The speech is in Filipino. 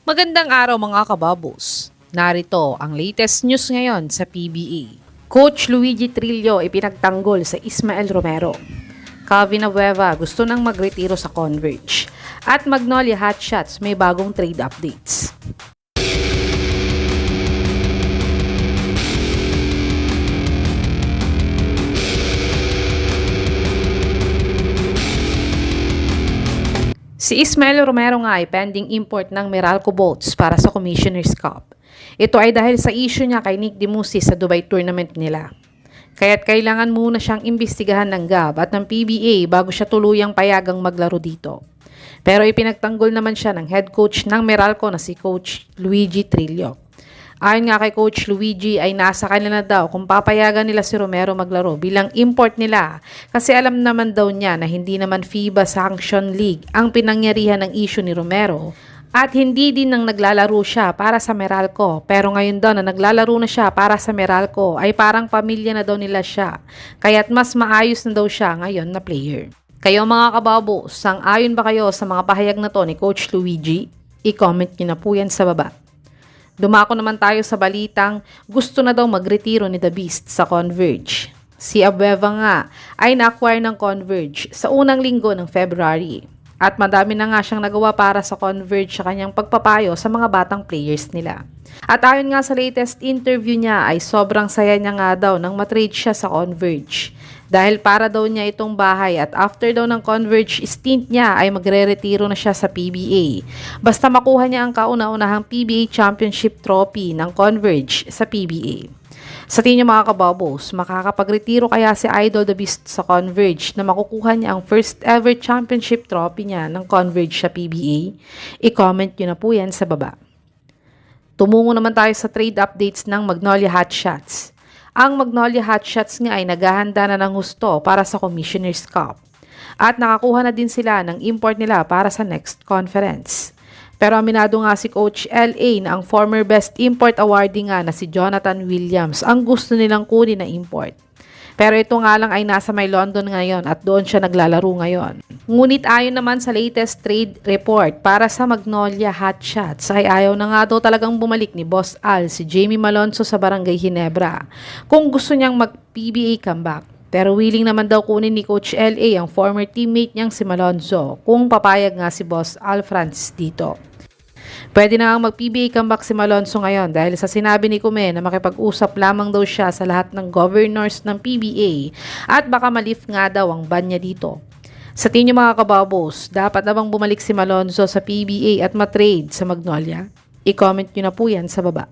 Magandang araw mga kababos. Narito ang latest news ngayon sa PBA. Coach Luigi Trillo ipinagtanggol sa Ismael Romero. Calvin Abueva gusto nang magretiro sa Converge. At Magnolia Hotshots may bagong trade updates. Si Ismael Romero nga ay pending import ng Meralco Bolts para sa Commissioner's Cup. Ito ay dahil sa issue niya kay Nick Dimusi sa Dubai tournament nila. Kaya't kailangan muna siyang imbestigahan ng GAB at ng PBA bago siya tuluyang payagang maglaro dito. Pero ipinagtanggol naman siya ng head coach ng Meralco na si Coach Luigi Trillo. Ayon nga kay Coach Luigi ay nasa kanila daw kung papayagan nila si Romero maglaro bilang import nila kasi alam naman daw niya na hindi naman FIBA Sanction League ang pinangyarihan ng issue ni Romero at hindi din nang naglalaro siya para sa Meralco pero ngayon daw na naglalaro na siya para sa Meralco ay parang pamilya na daw nila siya kaya't mas maayos na daw siya ngayon na player. Kayo mga kababo, sang-ayon ba kayo sa mga pahayag na to ni Coach Luigi? I-comment niyo na po yan sa baba. Dumako naman tayo sa balitang gusto na daw magretiro ni The Beast sa Converge. Si Abueva nga ay na-acquire ng Converge sa unang linggo ng February. At madami na nga siyang nagawa para sa Converge sa kanyang pagpapayo sa mga batang players nila. At ayon nga sa latest interview niya ay sobrang saya niya nga daw nang matrade siya sa Converge. Dahil para daw niya itong bahay at after daw ng Converge stint niya ay magre-retiro na siya sa PBA. Basta makuha niya ang kauna-unahang PBA Championship Trophy ng Converge sa PBA. Sa tingin niyo mga kababos, makakapagretiro kaya si Idol The Beast sa Converge na makukuha niya ang first ever championship trophy niya ng Converge sa PBA? I-comment niyo na po yan sa baba. Tumungo naman tayo sa trade updates ng Magnolia Hotshots. Ang Magnolia Hotshots nga ay naghahanda na ng husto para sa Commissioner's Cup. At nakakuha na din sila ng import nila para sa next conference. Pero aminado nga si Coach LA na ang former Best Import Awardee nga na si Jonathan Williams ang gusto nilang kunin na import. Pero ito nga lang ay nasa may London ngayon at doon siya naglalaro ngayon. Ngunit ayon naman sa latest trade report para sa Magnolia Hotshots ay ayaw na nga daw talagang bumalik ni Boss Al si Jamie Malonzo sa Barangay Ginebra kung gusto niyang mag-PBA comeback. Pero willing naman daw kunin ni Coach LA ang former teammate niyang si Malonzo kung papayag nga si Boss Al Francis dito. Pwede na nga mag-PBA comeback si Malonzo ngayon dahil sa sinabi ni Kume na makipag-usap lamang daw siya sa lahat ng governors ng PBA at baka malift nga daw ang ban niya dito. Sa tingin niyo mga kababos, dapat na bang bumalik si Malonzo sa PBA at matrade sa Magnolia? I-comment niyo na po yan sa baba.